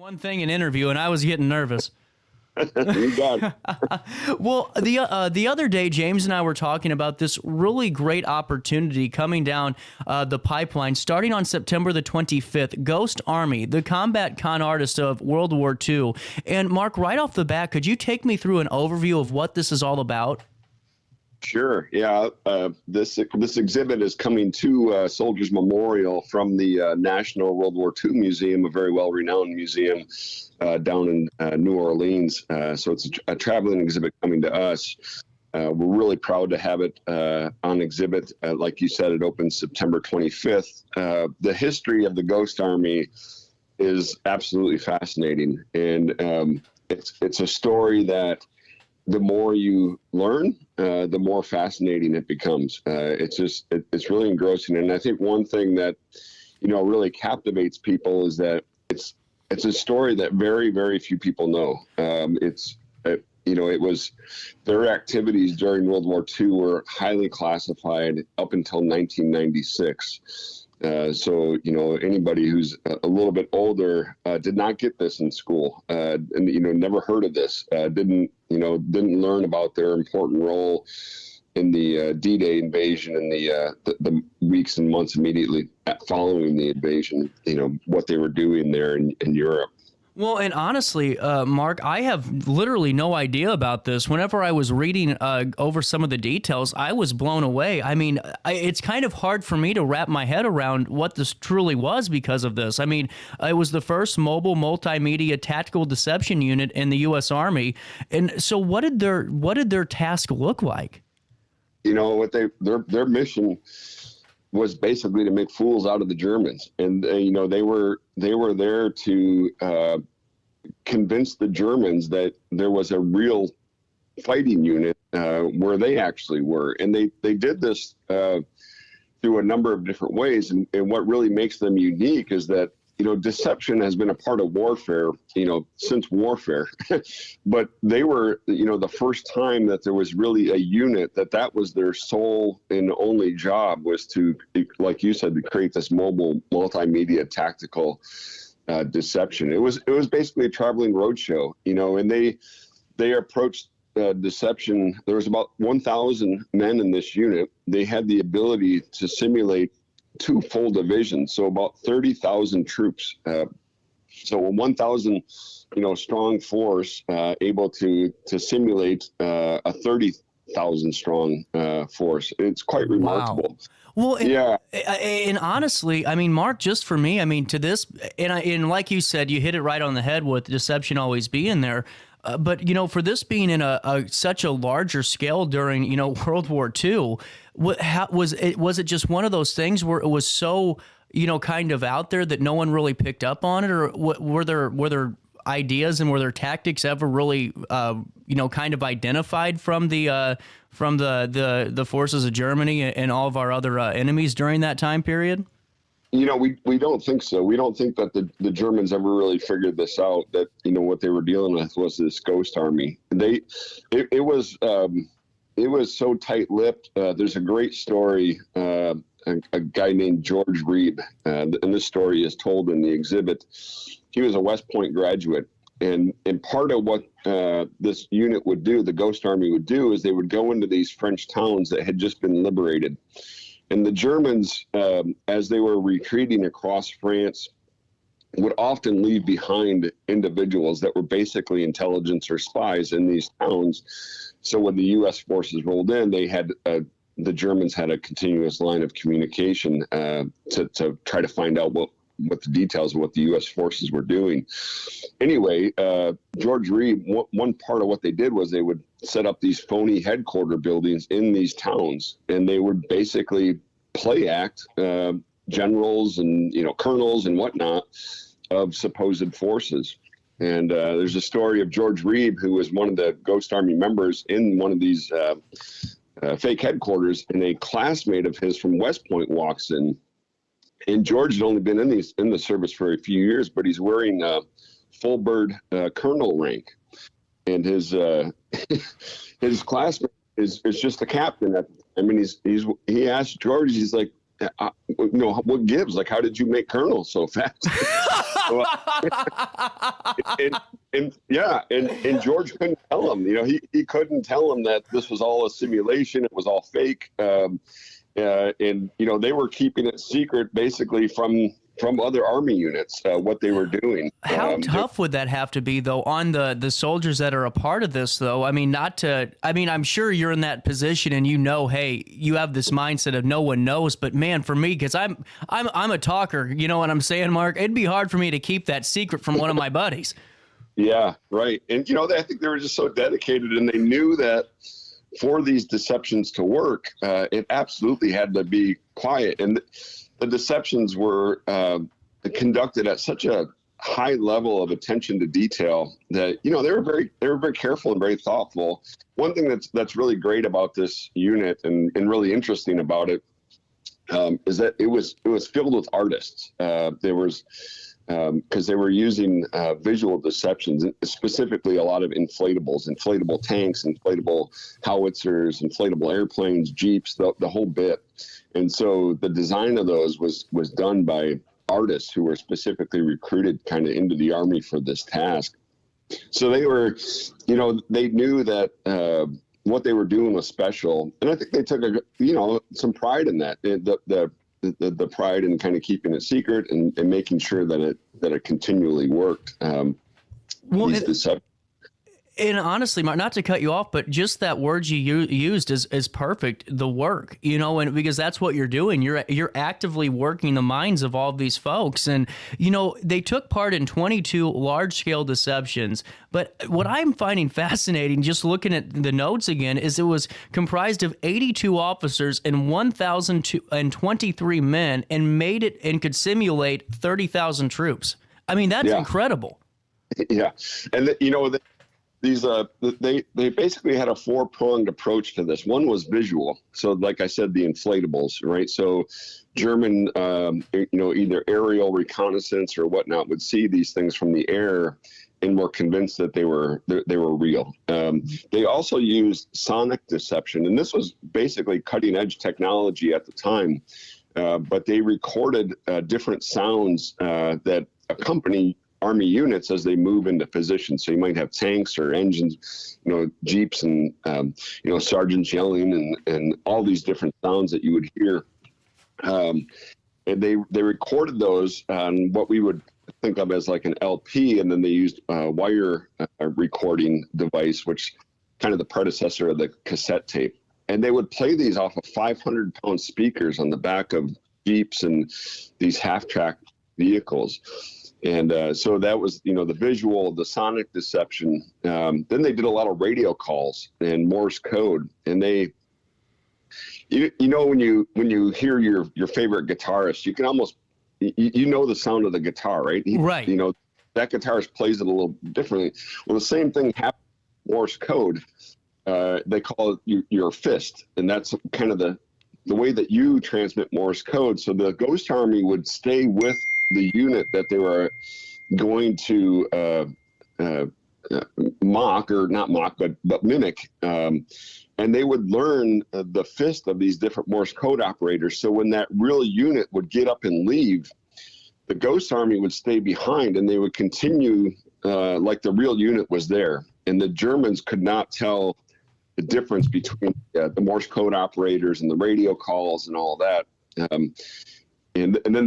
One thing in interview, and I was getting nervous. You got it. Well, the other day, James and I were talking about this really great opportunity coming down the pipeline, starting on September the 25th. Ghost Army, the combat con artist of World War II. And Mark, right off the bat, could you take me through an overview of what this is all about? Sure. Yeah. This exhibit is coming to Soldiers Memorial from the National World War II Museum, a very well-renowned museum down in New Orleans. So it's a traveling exhibit coming to us. We're really proud to have it on exhibit. Like you said, it opens September 25th. The history of the Ghost Army is absolutely fascinating, and it's a story that the more you learn, the more fascinating it becomes. It's really engrossing. And I think one thing that, really captivates people is that it's a story that very, very few people know. It was their activities during World War II were highly classified up until 1996. So anybody who's a little bit older did not get this in school, and never heard of this. Didn't learn about their important role in the D-Day invasion and the weeks and months immediately following the invasion. What they were doing there in Europe. Well, and honestly, Mark, I have literally no idea about this. Whenever I was reading over some of the details, I was blown away. I mean, it's kind of hard for me to wrap my head around what this truly was because of this. I mean, it was the first mobile multimedia tactical deception unit in the U.S. Army. And so what did their task look like? What their mission was basically to make fools out of the Germans. And, they were there to convince the Germans that there was a real fighting unit where they actually were. And they did this through a number of different ways. And what really makes them unique is that, deception has been a part of warfare, since warfare. But they were, the first time that there was really a unit that was their sole and only job was to, like you said, to create this mobile multimedia tactical deception. It was basically a traveling roadshow, and they approached deception. There was about 1,000 men in this unit. They had the ability to simulate 2 full divisions, so about 30,000 troops. So a 1,000, strong force able to simulate a 30,000 strong force. It's quite remarkable. Wow. Well, and honestly, I mean, Mark, just for me, I mean, to this, and like you said, you hit it right on the head with deception always being there. But, for this being in such a larger scale during, World War II, was it just one of those things where it was so, kind of out there that no one really picked up on it? Or were there ideas and were there tactics ever really, kind of identified from the forces of Germany and all of our other enemies during that time period? We don't think so. We don't think that the Germans ever really figured this out, that, what they were dealing with was this ghost army. It was so tight-lipped. There's a great story, a guy named George Reeb, and this story is told in the exhibit. He was a West Point graduate, and part of what this unit would do, the ghost army would do, is they would go into these French towns that had just been liberated. And the Germans, as they were retreating across France, would often leave behind individuals that were basically intelligence or spies in these towns. So when the U.S. forces rolled in, the Germans had a continuous line of communication to try to find out what the details of what the U.S. forces were doing. Anyway, George Reeb, one part of what they did was they would set up these phony headquarter buildings in these towns, and they would basically play act generals and colonels and whatnot of supposed forces. And there's a story of George Reeb, who was one of the Ghost Army members in one of these fake headquarters, and a classmate of his from West Point walks in. And George had only been in the service for a few years, but he's wearing full bird colonel rank, and his classmate is just a captain. I mean, he asked George, he's like, what gives? Like, how did you make Colonel so fast? So, and George couldn't tell him. He couldn't tell him that this was all a simulation. It was all fake. And they were keeping it secret, basically from other Army units, what they were doing. How tough would that have to be, though, on the soldiers that are a part of this, though? I mean, I'm sure you're in that position and hey, you have this mindset of no one knows. But man, for me, because I'm a talker, you know what I'm saying, Mark? It'd be hard for me to keep that secret from one of my buddies. Yeah, right. And, I think they were just so dedicated, and they knew that for these deceptions to work, it absolutely had to be quiet. And the deceptions were conducted at such a high level of attention to detail that they were very careful and very thoughtful. One thing that's really great about this unit and really interesting about it is that it was filled with artists. There was because they were using visual deceptions, specifically a lot of inflatable tanks, inflatable howitzers, inflatable airplanes, Jeeps, the whole bit. And so the design of those was done by artists who were specifically recruited kind of into the Army for this task. So they were, they knew that what they were doing was special. And I think they took some pride in that. The pride in kind of keeping it secret and making sure that it continually worked. And honestly, Mark, not to cut you off, but just that word you used is perfect. The work, and because that's what you're doing. You're actively working the minds of all of these folks. And, they took part in 22 large-scale deceptions. But what I'm finding fascinating, just looking at the notes again, is it was comprised of 82 officers and 1,023 men and made it and could simulate 30,000 troops. I mean, that's incredible. Yeah. And, they basically had a 4-pronged approach to this. One was visual. So like I said, the inflatables, right? So German, either aerial reconnaissance or whatnot would see these things from the air and were convinced that they were real. They also used sonic deception, and this was basically cutting edge technology at the time. But they recorded different sounds that accompany Army units as they move into position. So you might have tanks or engines, Jeeps and, sergeants yelling and all these different sounds that you would hear. And they recorded those on what we would think of as like an LP. And then they used a wire recording device, which kind of the predecessor of the cassette tape. And they would play these off of 500-pound speakers on the back of Jeeps and these half-track vehicles. And so that was, the visual, the sonic deception. Then they did a lot of radio calls and Morse code. And they, when you hear your favorite guitarist, you can almost, the sound of the guitar, right? Right. That guitarist plays it a little differently. Well, the same thing happened with Morse code. They call it your fist. And that's kind of the way that you transmit Morse code. So the Ghost Army would stay with the unit that they were going to mock, or not mock, but mimic. And they would learn the fist of these different Morse code operators. So when that real unit would get up and leave, the Ghost Army would stay behind and they would continue like the real unit was there. And the Germans could not tell the difference between the Morse code operators and the radio calls and all that. And then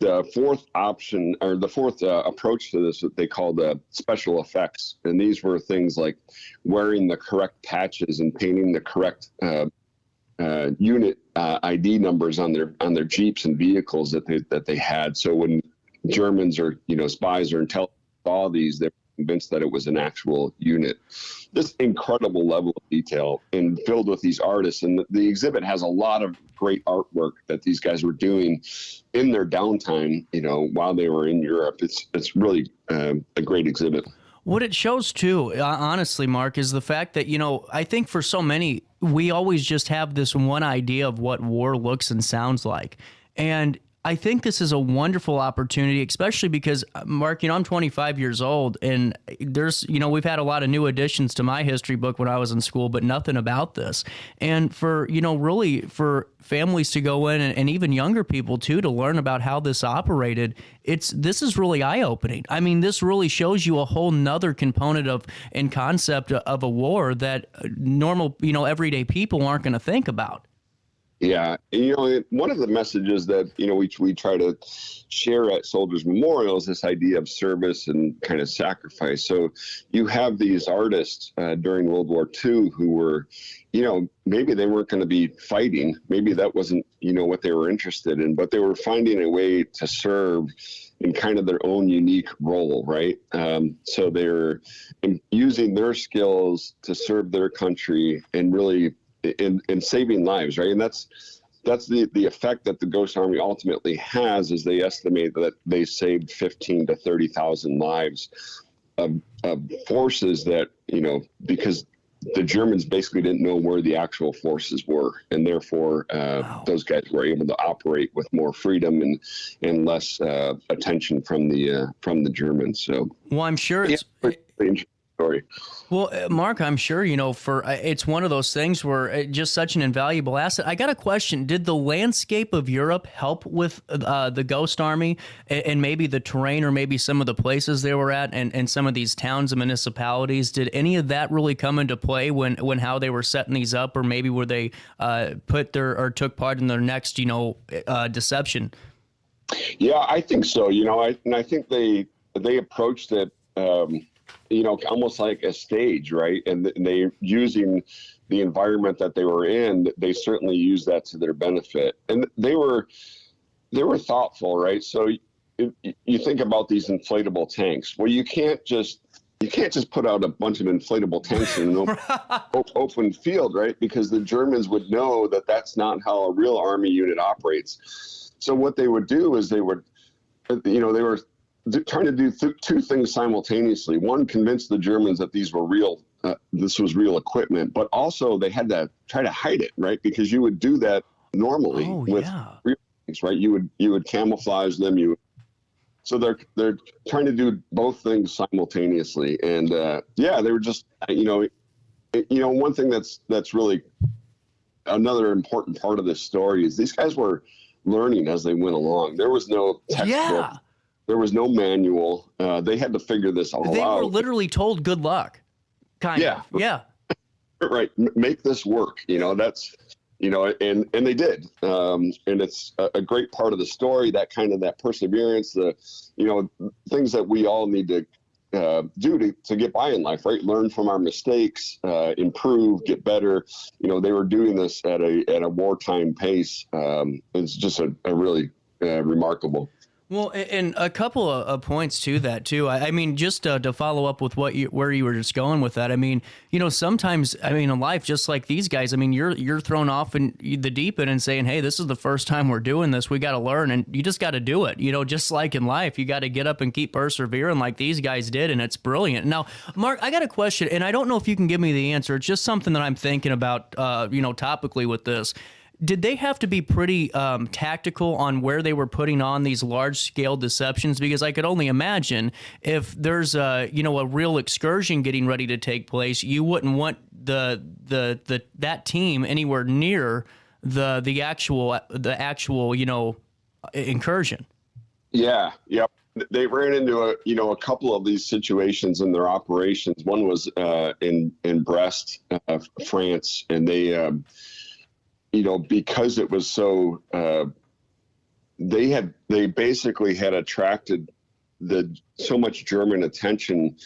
the fourth option, or the fourth approach to this, that they called special effects. And these were things like wearing the correct patches and painting the correct unit ID numbers on their Jeeps and vehicles that they had. So when Germans or spies or intelligence saw these, they were convinced that it was an actual unit. This incredible level of detail and filled with these artists. And the exhibit has a lot of great artwork that these guys were doing in their downtime, while they were in Europe. It's really a great exhibit. What it shows too, honestly, Mark, is the fact that, I think for so many, we always just have this one idea of what war looks and sounds like. And I think this is a wonderful opportunity, especially because, Mark, I'm 25 years old, and there's, we've had a lot of new additions to my history book when I was in school, but nothing about this. And for, really for families to go in and even younger people too, to learn about how this operated, this is really eye-opening. I mean, this really shows you a whole nother component of and concept of a war that normal, everyday people aren't going to think about. Yeah. One of the messages that, we try to share at Soldiers Memorial is this idea of service and kind of sacrifice. So you have these artists during World War II who were, maybe they weren't going to be fighting. Maybe that wasn't, what they were interested in, but they were finding a way to serve in kind of their own unique role, right? So they're using their skills to serve their country and really in saving lives, right? And that's the effect that the Ghost Army ultimately has, is they estimate that they saved 15 to 30,000 lives of forces that, because the Germans basically didn't know where the actual forces were, and therefore wow. Those guys were able to operate with more freedom and less attention from the Germans. So, well, I'm sure it's. Story. Well, Mark, I'm sure, it's one of those things where it's just such an invaluable asset. I got a question. Did the landscape of Europe help with the Ghost Army and maybe the terrain or maybe some of the places they were at and some of these towns and municipalities? Did any of that really come into play when how they were setting these up, or maybe where they took part in their next, deception? Yeah, I think so. I think they approached it, almost like a stage, right? And they, using the environment that they were in, they certainly used that to their benefit. And they were thoughtful, right? So you think about these inflatable tanks. Well, you can't just put out a bunch of inflatable tanks in an open field, right? Because the Germans would know that that's not how a real army unit operates. So what they would do is they were trying to do two things simultaneously. One, convince the Germans that these were real, this was real equipment, but also they had to try to hide it, right? Because you would do that normally with real things, right? You would camouflage them. So they're trying to do both things simultaneously, and they were just, one thing that's really another important part of this story is these guys were learning as they went along. There was no textbook. Yeah. There was no manual. They had to figure this all out. They were literally told good luck. Kind of. Yeah. Right. Make this work. That's, and they did. And it's a great part of the story, that perseverance, the, things that we all need to do to get by in life, right? Learn from our mistakes, improve, get better. They were doing this at a wartime pace. It's just a really remarkable. Well, and a couple of points to that too. I mean, just to follow up with where you were just going with that. I mean, sometimes, in life, just like these guys, you're thrown off in the deep end and saying, "Hey, this is the first time we're doing this. We got to learn," and you just got to do it. Just like in life, you got to get up and keep persevering, like these guys did, and it's brilliant. Now, Mark, I got a question, and I don't know if you can give me the answer. It's just something that I'm thinking about, topically with this. Did they have to be pretty tactical on where they were putting on these large-scale deceptions? Because I could only imagine if there's a real excursion getting ready to take place, you wouldn't want that team anywhere near the actual incursion. Yeah. Yep. They ran into a couple of these situations in their operations. One was in Brest, France, and they. Because it was so, they basically had attracted so much German attention,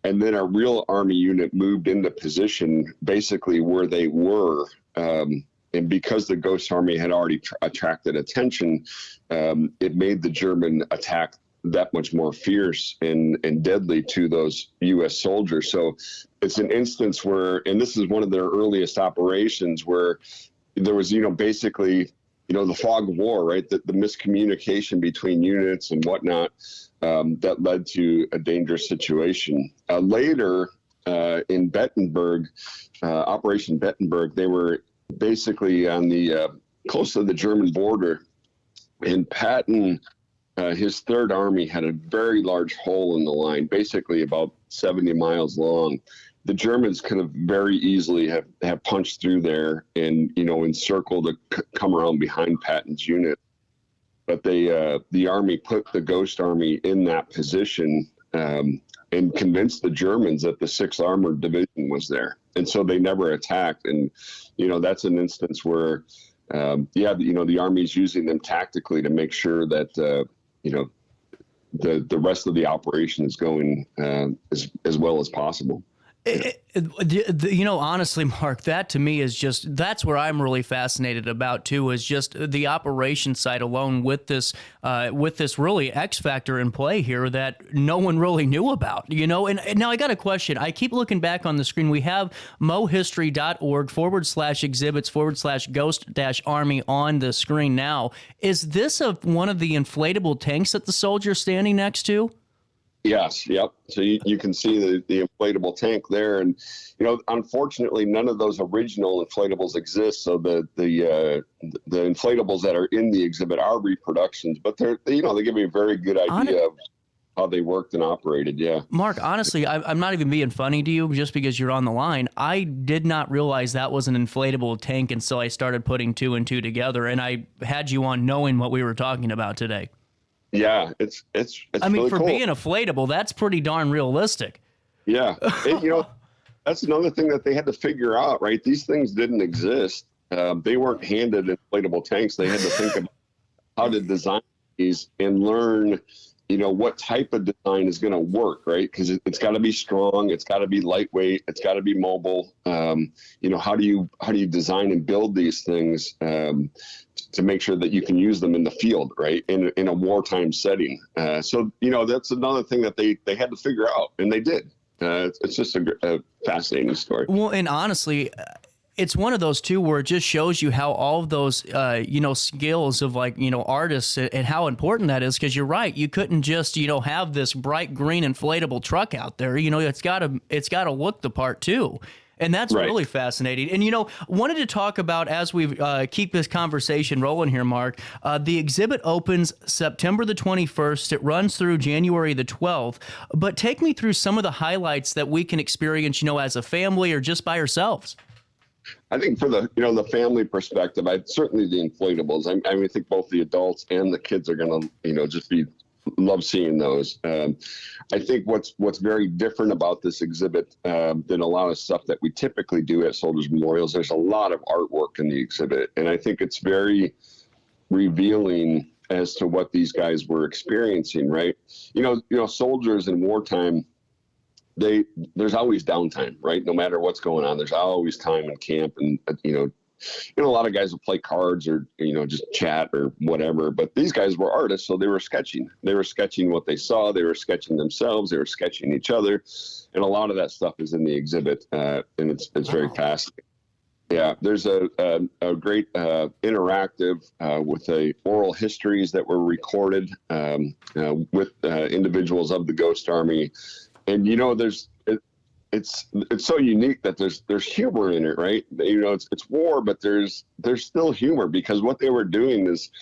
and then a real army unit moved into position basically where they were. And because the Ghost Army had already attracted attention, it made the German attack that much more fierce and deadly to those U.S. soldiers. So it's an instance where, and this is one of their earliest operations, where there was, basically, the fog of war, right? The miscommunication between units and whatnot that led to a dangerous situation. Later, in Bettenberg, Operation Bettenberg, they were basically on the close to the German border, And Patton, his Third Army had a very large hole in the line, basically about 70 miles long. The Germans could have very easily have punched through there and, encircled to come around behind Patton's unit. But the Army put the Ghost Army in that position and convinced the Germans that the 6th Armored Division was there. And so they never attacked. And, that's an instance where, the Army's using them tactically to make sure that, the rest of the operation is going as well as possible. Honestly, Mark, that to me is that's where I'm really fascinated about too, is just the operation side alone with this really X factor in play here that no one really knew about, and now I got a question. I keep looking back on the screen. We have mohistory.org/exhibits/ghost-army on the screen now. Is this one of the inflatable tanks that the soldier's standing next to? Yes. Yep. So you can see the inflatable tank there. And, unfortunately, none of those original inflatables exist. So the inflatables that are in the exhibit are reproductions, but they give you a very good idea of how they worked and operated. Yeah. Mark, honestly, I'm not even being funny to you just because you're on the line. I did not realize that was an inflatable tank until I started putting 2 and 2 together. And I had you on knowing what we were talking about today. Yeah, it's I mean, really for cool. being inflatable, that's pretty darn realistic. Yeah. That's another thing that they had to figure out, right? These things didn't exist. They weren't handed inflatable tanks. They had to think about how to design these and learn, what type of design is going to work, right? Because it's got to be strong. It's got to be lightweight. It's got to be mobile. How do you design and build these things to make sure that you can use them in the field, right? In a wartime setting. So that's another thing that they had to figure out, and they did. It's just a fascinating story. Well, and honestly, it's one of those too where it just shows you how all of those skills of artists and how important that is, because you're right, you couldn't just have this bright green inflatable truck out there. It's got to look the part too. And that's right. Really fascinating. And, wanted to talk about, as we keep this conversation rolling here, Mark, the exhibit opens September the 21st. It runs through January the 12th. But take me through some of the highlights that we can experience, as a family or just by ourselves. I think for the family perspective, certainly the inflatables. I think both the adults and the kids are going to, just love seeing those. I think what's very different about this exhibit than a lot of stuff that we typically do at Soldiers Memorials, there's a lot of artwork in the exhibit. And I think it's very revealing as to what these guys were experiencing, right? Soldiers in wartime, there's always downtime, right? No matter what's going on, there's always time in camp. And, a lot of guys will play cards or, just chat or whatever. But these guys were artists, so they were sketching. They were sketching what they saw. They were sketching themselves. They were sketching each other. And a lot of that stuff is in the exhibit, and it's very fascinating. Yeah, there's a great interactive with oral histories that were recorded with individuals of the Ghost Army. And, it's so unique that there's humor in it, right? It's war, but there's still humor, because what they were doing was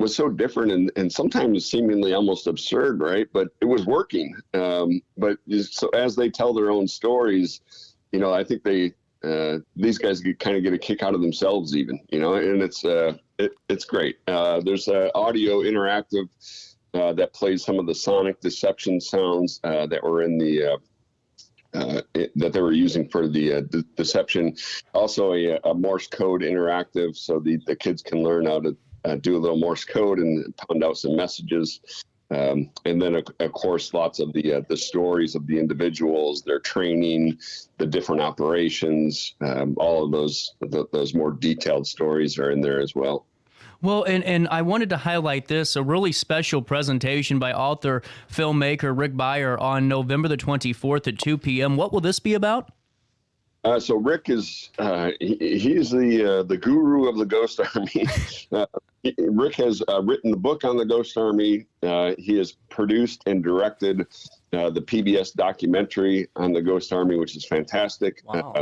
so different and sometimes seemingly almost absurd, right? But it was working. But so as they tell their own stories, I think these guys kind of get a kick out of themselves even, and it's great. There's audio interactive that plays some of the sonic deception sounds that were in the that they were using for the deception. Also a Morse code interactive, so the kids can learn how to do a little Morse code and pound out some messages. And then, of course, lots of the stories of the individuals, their training, the different operations, all of those more detailed stories are in there as well. Well, and I wanted to highlight this, a really special presentation by author, filmmaker Rick Beyer on November the 24th at 2 p.m. What will this be about? So Rick is he's the guru of the Ghost Army. Rick has written the book on the Ghost Army. He has produced and directed the PBS documentary on the Ghost Army, which is fantastic. Wow.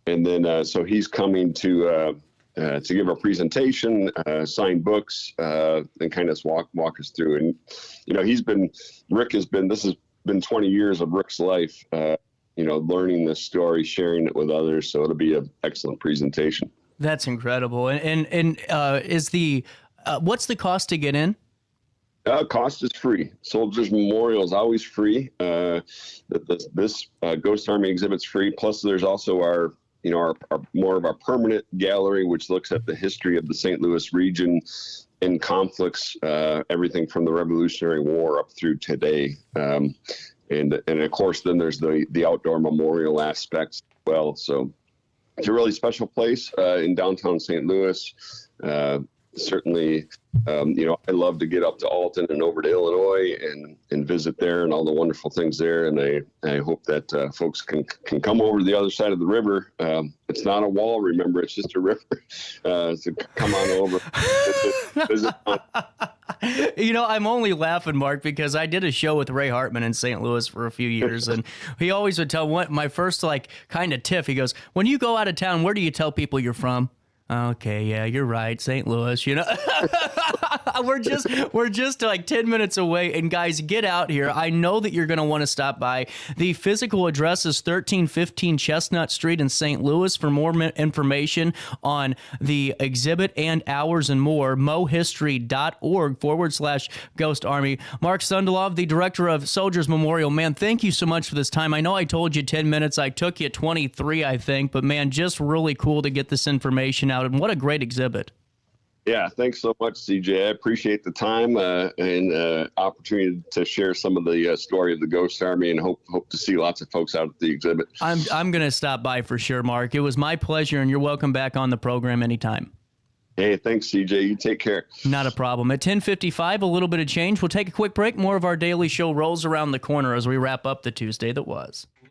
And then so he's coming to give a presentation, sign books, and kind of walk us through. And this has been 20 years of Rick's life. Learning this story, sharing it with others. So it'll be an excellent presentation. That's incredible. And is what's the cost to get in? Cost is free. Soldiers Memorial is always free. This Ghost Army exhibit's free. Plus, there's also our more of our permanent gallery, which looks at the history of the St. Louis region in conflicts, everything from the Revolutionary War up through today. And of course, then there's the outdoor memorial aspects as well. So it's a really special place in downtown St. Louis. Certainly, I love to get up to Alton and over to Illinois and visit there and all the wonderful things there. And I hope that folks can come over to the other side of the river. It's not a wall, remember, it's just a river. So come on over. visit. I'm only laughing, Mark, because I did a show with Ray Hartman in St. Louis for a few years, and he always would tell my first kind of tiff. He goes, when you go out of town, where do you tell people you're from? Okay, yeah, you're right, St. Louis, we're just like 10 minutes away, and guys, get out here. I know that you're going to want to stop by. The physical address is 1315 Chestnut Street in St. Louis. For more information on the exhibit and hours and more, mohistory.org/Ghost Army. Mark Sundlov, the director of Soldiers Memorial. Man, thank you so much for this time. I know I told you 10 minutes. I took you 23, I think, but man, just really cool to get this information out. And what a great exhibit. Yeah, thanks so much, CJ. I appreciate the time and opportunity to share some of the story of the Ghost Army, and hope to see lots of folks out at the exhibit. I'm going to stop by for sure, Mark. It was my pleasure, and you're welcome back on the program anytime. Hey, thanks, CJ. You take care. Not a problem. At 10:55, a little bit of change. We'll take a quick break. More of our daily show rolls around the corner as we wrap up the Tuesday that was.